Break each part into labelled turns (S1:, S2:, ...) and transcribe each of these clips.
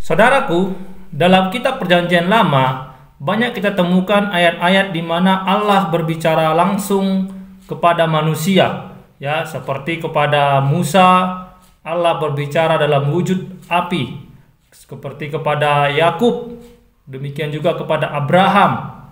S1: Saudaraku, dalam kitab Perjanjian Lama banyak kita temukan ayat-ayat di mana Allah berbicara langsung kepada manusia, ya, seperti kepada Musa Allah berbicara dalam wujud api, seperti kepada Yakub, demikian juga kepada Abraham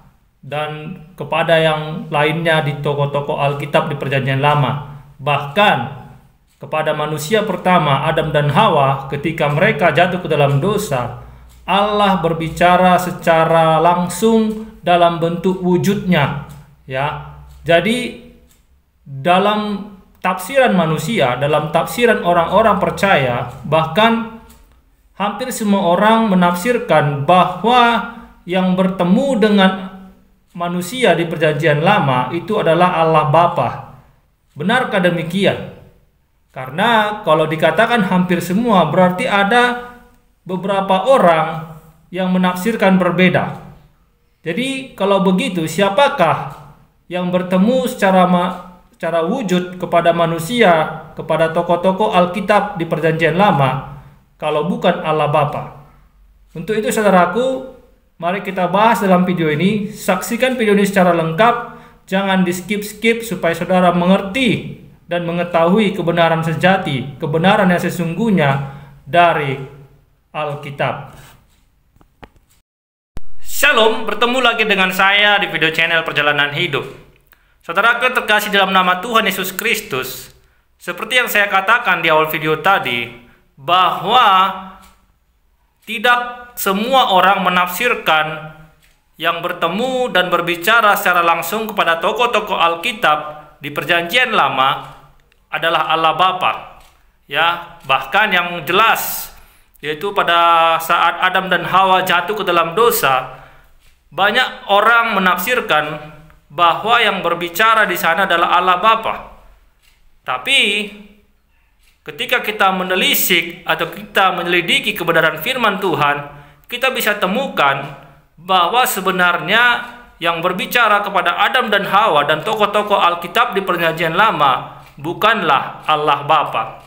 S1: dan kepada yang lainnya di tokoh-tokoh Alkitab di Perjanjian Lama. Bahkan kepada manusia pertama, Adam dan Hawa, ketika mereka jatuh ke dalam dosa, Allah berbicara secara langsung dalam bentuk wujudnya, ya. Jadi dalam tafsiran manusia, dalam tafsiran orang-orang percaya, bahkan hampir semua orang menafsirkan bahwa yang bertemu dengan manusia di Perjanjian Lama itu adalah Allah Bapa. Benarkah demikian? Karena kalau dikatakan hampir semua, berarti ada beberapa orang yang menafsirkan berbeda. Jadi kalau begitu, siapakah yang bertemu secara wujud kepada manusia, kepada tokoh-tokoh Alkitab di Perjanjian Lama, kalau bukan Allah Bapa? Untuk itu saudaraku, mari kita bahas dalam video ini. Saksikan video ini secara lengkap, jangan di skip-skip supaya saudara mengerti dan mengetahui kebenaran sejati, kebenaran yang sesungguhnya dari Alkitab. Shalom, bertemu lagi dengan saya di video channel Perjalanan Hidup. Saudaraku terkasih dalam nama Tuhan Yesus Kristus, seperti yang saya katakan di awal video tadi, bahwa tidak semua orang menafsirkan yang bertemu dan berbicara secara langsung kepada tokoh-tokoh Alkitab di Perjanjian Lama adalah Allah Bapa, ya. Bahkan yang jelas, yaitu pada saat Adam dan Hawa jatuh ke dalam dosa, banyak orang menafsirkan bahwa yang berbicara di sana adalah Allah Bapa. Tapi ketika kita menelisik atau kita menyelidiki kebenaran firman Tuhan, kita bisa temukan bahwa sebenarnya yang berbicara kepada Adam dan Hawa dan tokoh-tokoh Alkitab di Perjanjian Lama bukanlah Allah Bapa.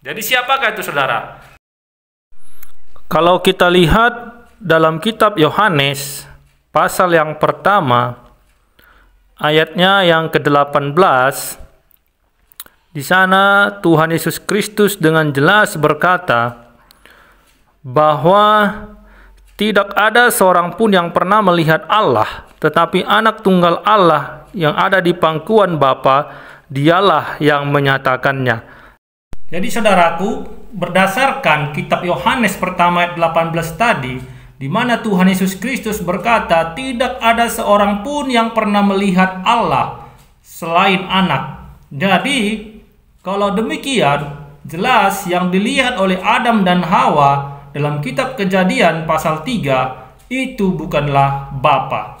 S1: Jadi siapakah itu, saudara? Kalau kita lihat dalam kitab Yohanes pasal yang pertama, ayatnya yang ke-18, di sana Tuhan Yesus Kristus dengan jelas berkata bahwa tidak ada seorang pun yang pernah melihat Allah, tetapi anak tunggal Allah yang ada di pangkuan Bapa, dialah yang menyatakannya. Jadi saudaraku, berdasarkan kitab Yohanes pertama ayat 18 tadi, di mana Tuhan Yesus Kristus berkata, tidak ada seorang pun yang pernah melihat Allah selain anak. Jadi kalau demikian, jelas yang dilihat oleh Adam dan Hawa dalam kitab Kejadian pasal 3 itu bukanlah Bapa.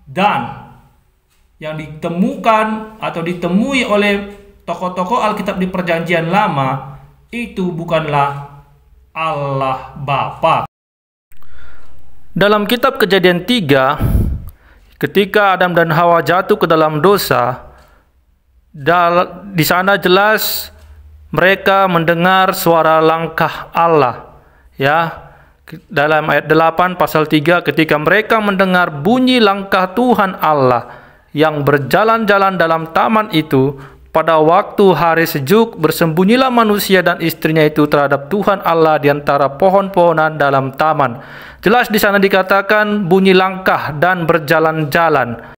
S1: Dan yang ditemukan atau ditemui oleh tokoh-tokoh Alkitab di Perjanjian Lama itu bukanlah Allah Bapa. Dalam kitab Kejadian 3, ketika Adam dan Hawa jatuh ke dalam dosa, di sana jelas mereka mendengar suara langkah Allah, ya. Dalam ayat 8 pasal 3, ketika mereka mendengar bunyi langkah Tuhan Allah yang berjalan-jalan dalam taman itu, pada waktu hari sejuk bersembunyilah manusia dan istrinya itu terhadap Tuhan Allah di antara pohon-pohonan dalam taman. Jelas di sana dikatakan bunyi langkah dan berjalan-jalan.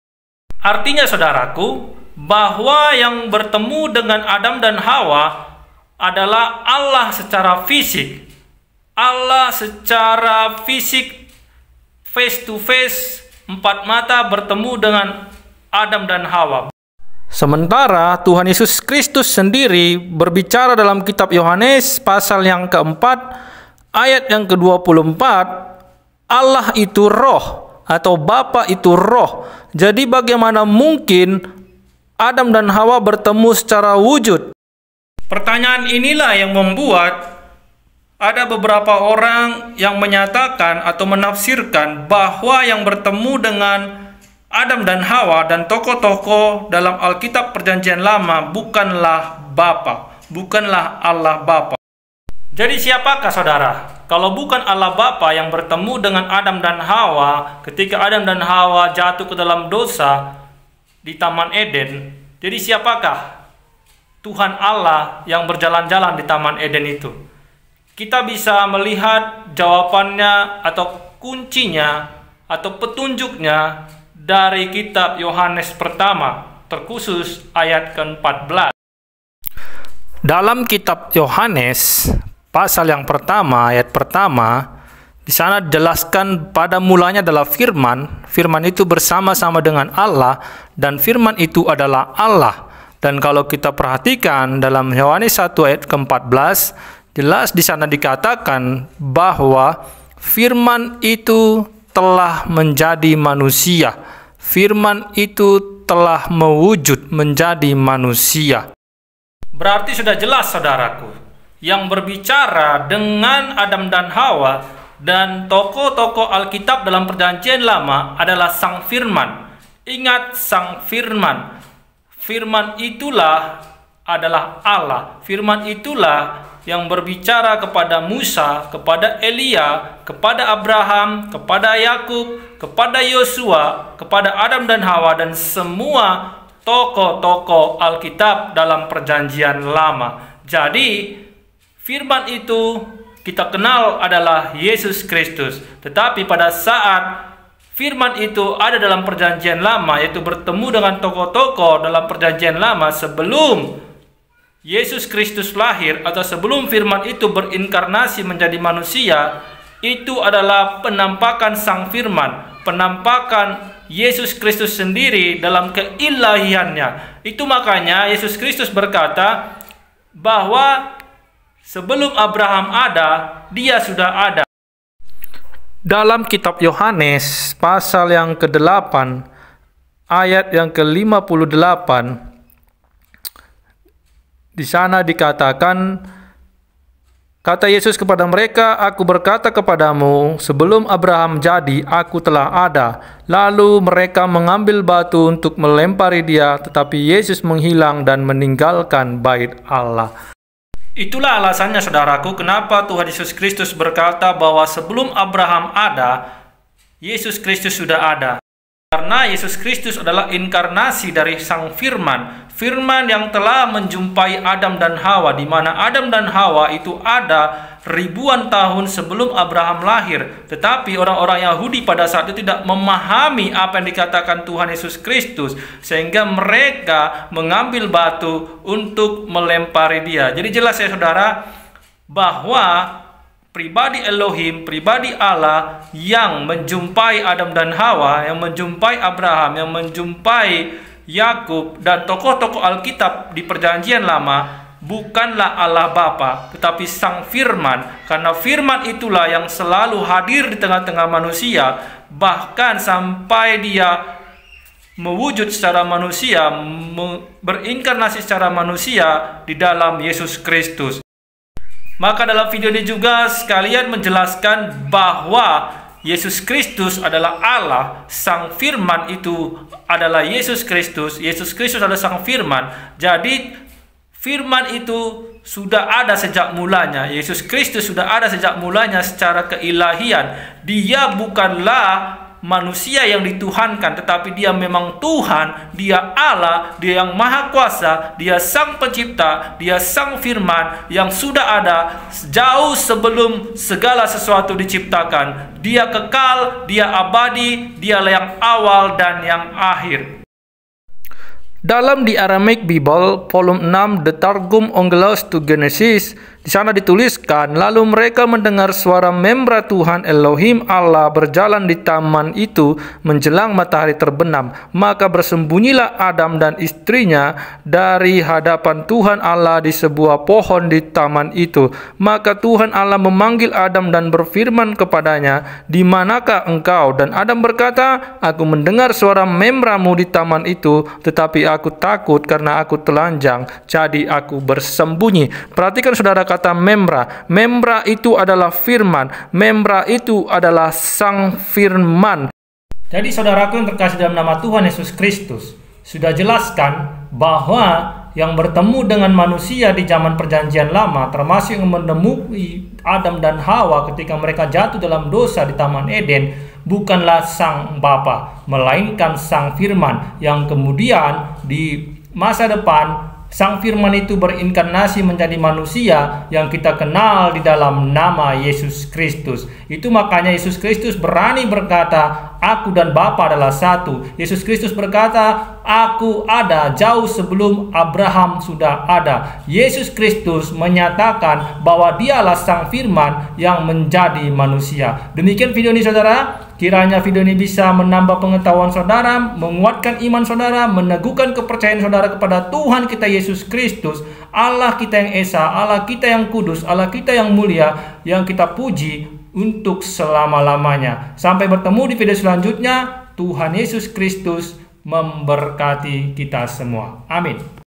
S1: Artinya saudaraku, bahwa yang bertemu dengan Adam dan Hawa adalah Allah secara fisik. Allah secara fisik, face to face, empat mata bertemu dengan Adam dan Hawa. Sementara Tuhan Yesus Kristus sendiri berbicara dalam kitab Yohanes pasal yang keempat, ayat yang ke-24, Allah itu roh atau Bapa itu roh. Jadi bagaimana mungkin Adam dan Hawa bertemu secara wujud? Pertanyaan inilah yang membuat ada beberapa orang yang menyatakan atau menafsirkan bahwa yang bertemu dengan Adam dan Hawa dan tokoh-tokoh dalam Alkitab Perjanjian Lama bukanlah Bapa, bukanlah Allah Bapa. Jadi siapakah saudara? Kalau bukan Allah Bapa yang bertemu dengan Adam dan Hawa ketika Adam dan Hawa jatuh ke dalam dosa di Taman Eden, jadi siapakah Tuhan Allah yang berjalan-jalan di Taman Eden itu? Kita bisa melihat jawabannya atau kuncinya atau petunjuknya dari kitab Yohanes pertama, terkhusus ayat ke-14. Dalam kitab Yohanes pasal yang pertama, ayat pertama, di sana dijelaskan pada mulanya adalah firman. Firman itu bersama-sama dengan Allah dan firman itu adalah Allah. Dan kalau kita perhatikan dalam Yohanes 1 ayat ke-14, jelas di sana dikatakan bahwa firman itu telah menjadi manusia. Firman itu telah mewujud menjadi manusia. Berarti sudah jelas saudaraku, yang berbicara dengan Adam dan Hawa dan tokoh-tokoh Alkitab dalam Perjanjian Lama adalah Sang Firman. Ingat, Sang Firman. Firman itulah adalah Allah. Firman itulah yang berbicara kepada Musa, kepada Elia, kepada Abraham, kepada Yakub, kepada Yosua, kepada Adam dan Hawa dan semua tokoh-tokoh Alkitab dalam Perjanjian Lama. Jadi firman itu kita kenal adalah Yesus Kristus. Tetapi pada saat firman itu ada dalam Perjanjian Lama, yaitu bertemu dengan tokoh-tokoh dalam Perjanjian Lama sebelum Yesus Kristus lahir atau sebelum firman itu berinkarnasi menjadi manusia, itu adalah penampakan Sang Firman, penampakan Yesus Kristus sendiri dalam keilahiannya. Itu makanya Yesus Kristus berkata bahwa sebelum Abraham ada, dia sudah ada. Dalam kitab Yohanes pasal yang ke-8 ayat yang ke-58, di sana dikatakan, kata Yesus kepada mereka, "Aku berkata kepadamu, sebelum Abraham jadi, aku telah ada." Lalu mereka mengambil batu untuk melempari dia, tetapi Yesus menghilang dan meninggalkan bait Allah. Itulah alasannya saudaraku, kenapa Tuhan Yesus Kristus berkata bahwa sebelum Abraham ada, Yesus Kristus sudah ada. Karena Yesus Kristus adalah inkarnasi dari Sang Firman. Firman yang telah menjumpai Adam dan Hawa, di mana Adam dan Hawa itu ada ribuan tahun sebelum Abraham lahir. Tetapi orang-orang Yahudi pada saat itu tidak memahami apa yang dikatakan Tuhan Yesus Kristus, sehingga mereka mengambil batu untuk melempari dia. Jadi jelas ya saudara, bahwa pribadi Elohim, pribadi Allah yang menjumpai Adam dan Hawa, yang menjumpai Abraham, yang menjumpai Yakub dan tokoh-tokoh Alkitab di Perjanjian Lama bukanlah Allah Bapa, tetapi Sang Firman. Karena Firman itulah yang selalu hadir di tengah-tengah manusia, bahkan sampai dia mewujud secara manusia, berinkarnasi secara manusia di dalam Yesus Kristus. Maka dalam video ini juga sekalian menjelaskan bahwa Yesus Kristus adalah Allah, Sang Firman itu adalah Yesus Kristus, Yesus Kristus adalah Sang Firman. Jadi Firman itu sudah ada sejak mulanya, Yesus Kristus sudah ada sejak mulanya secara keilahian. Dia bukanlah manusia yang dituhankan, tetapi dia memang Tuhan, dia Allah, dia yang maha kuasa, dia Sang Pencipta, dia Sang Firman yang sudah ada jauh sebelum segala sesuatu diciptakan. Dia kekal, dia abadi, dialah yang awal dan yang akhir. Dalam di Aramaic Bible, volume 6, The Targum Onkelos to Genesis, di sana dituliskan, lalu mereka mendengar suara membra Tuhan Elohim Allah berjalan di taman itu menjelang matahari terbenam. Maka bersembunyilah Adam dan istrinya dari hadapan Tuhan Allah di sebuah pohon di taman itu. Maka Tuhan Allah memanggil Adam dan berfirman kepadanya, "Di manakah engkau?" Dan Adam berkata, "Aku mendengar suara membramu di taman itu, tetapi aku takut karena aku telanjang, jadi aku bersembunyi." Perhatikan saudara kata membra. Membra itu adalah firman. Membra itu adalah Sang Firman. Jadi saudaraku yang terkasih dalam nama Tuhan Yesus Kristus, sudah jelaskan bahwa yang bertemu dengan manusia di zaman perjanjian lama, termasuk yang menemui Adam dan Hawa ketika mereka jatuh dalam dosa di Taman Eden, bukanlah Sang Bapa, melainkan Sang Firman, yang kemudian di masa depan Sang Firman itu berinkarnasi menjadi manusia yang kita kenal di dalam nama Yesus Kristus. Itu makanya Yesus Kristus berani berkata, aku dan Bapa adalah satu. Yesus Kristus berkata, aku ada jauh sebelum Abraham sudah ada. Yesus Kristus menyatakan bahwa dialah Sang Firman yang menjadi manusia. Demikian video ini saudara. Kiranya video ini bisa menambah pengetahuan saudara, menguatkan iman saudara, meneguhkan kepercayaan saudara kepada Tuhan kita Yesus Kristus, Allah kita yang Esa, Allah kita yang kudus, Allah kita yang mulia, yang kita puji untuk selama-lamanya. Sampai bertemu di video selanjutnya. Tuhan Yesus Kristus memberkati kita semua. Amin.